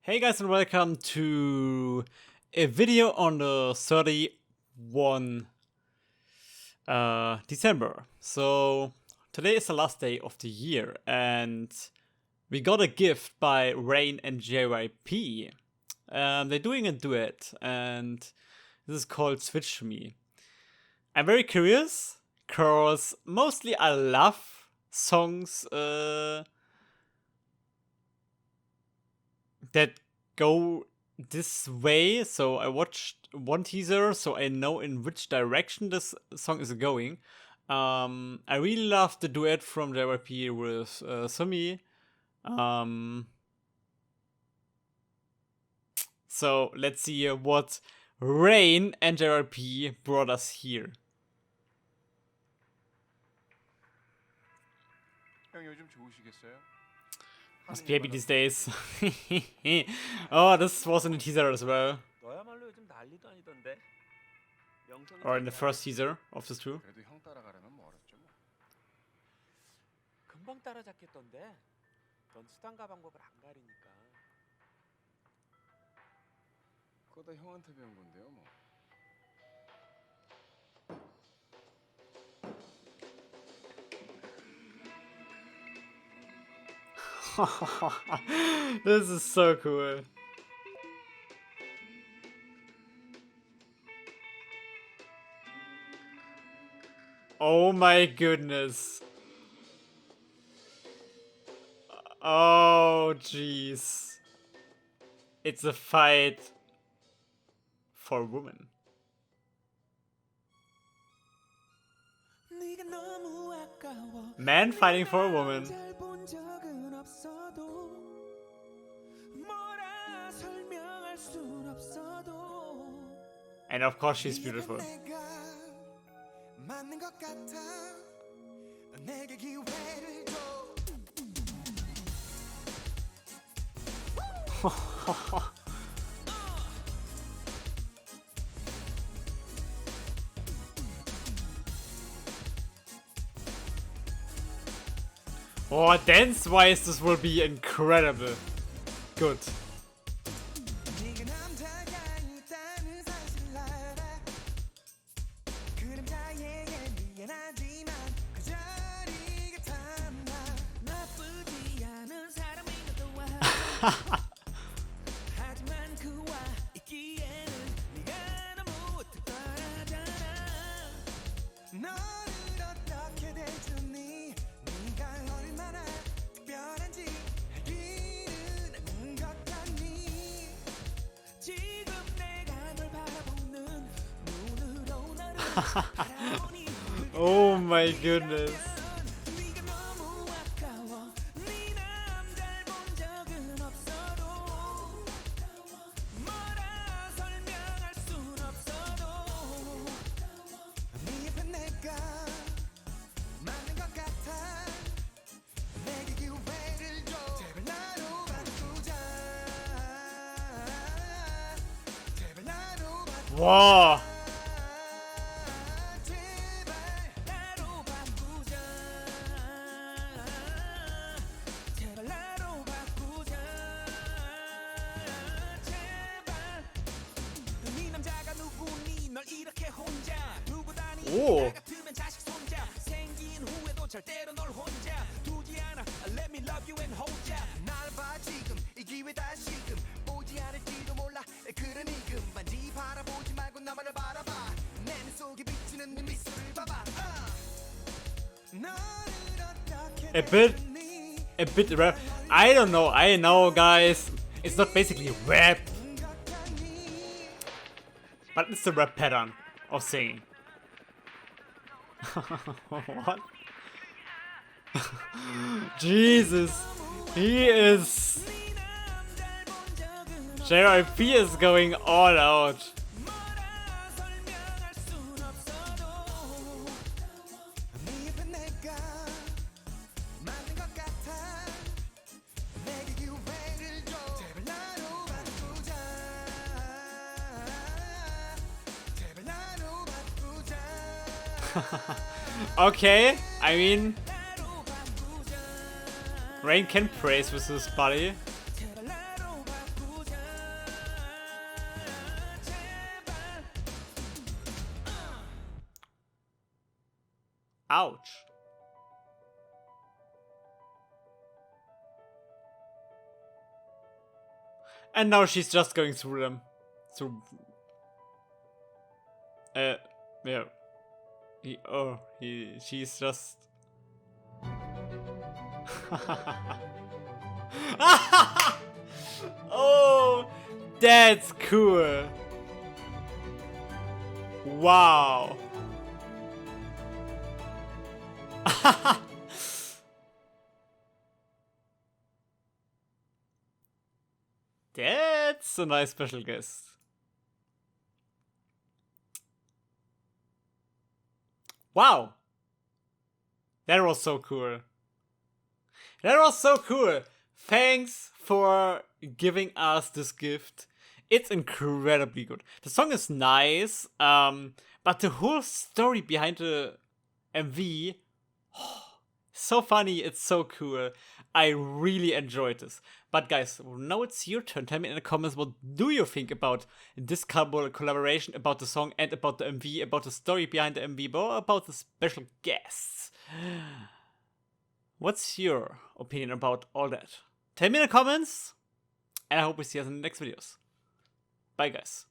Hey guys, and welcome to a video on the 31 December. So today is the last day of the year and we got a gift by Rain and JYP. They're doing a duet and this is called Switch Me. I'm very curious because mostly I love songs that go this way. So I watched one teaser so I know in which direction this song is going. I really love the duet from JYP with Sumi. So let's see what Rain and JYP brought us here. 형 요즘 좋으시겠어요? Must be happy these days. Oh, this was in the teaser as well. 너야말로 요즘 난리도 아니던데. Or in the first teaser of this too. 그래도 형 따라가려면 멀었죠 뭐. 금방 따라잡겠던데. 넌 수단과 방법을 안 가리니까. 그거 다 형한테 배운 건데요 뭐. This is so cool. Oh my goodness. Oh jeez. It's a fight for women. Man fighting for a woman. And of course she's beautiful. Oh, dance-wise this will be incredible. Good. Oh my goodness. Wow. 오. A bit rap. I don't know. I know, guys. It's not basically rap, but it's the rap pattern of singing. What? Jesus, he is. JYP is going all out. Okay, I mean, Rain can praise with his body. Ouch. And now she's just going through them. Yeah. She's just... Oh, that's cool. Wow. That's a nice special guest. Wow. That was so cool. That was so cool. Thanks for giving us this gift. It's incredibly good. The song is nice, but the whole story behind the MV, so funny, it's so cool. I really enjoyed this. But guys, now it's your turn. Tell me in the comments, what do you think about this collaboration, about the song and about the MV, about the story behind the MV, but about the special guests. What's your opinion about all that? Tell me in the comments, and I hope we see us in the next videos. Bye guys.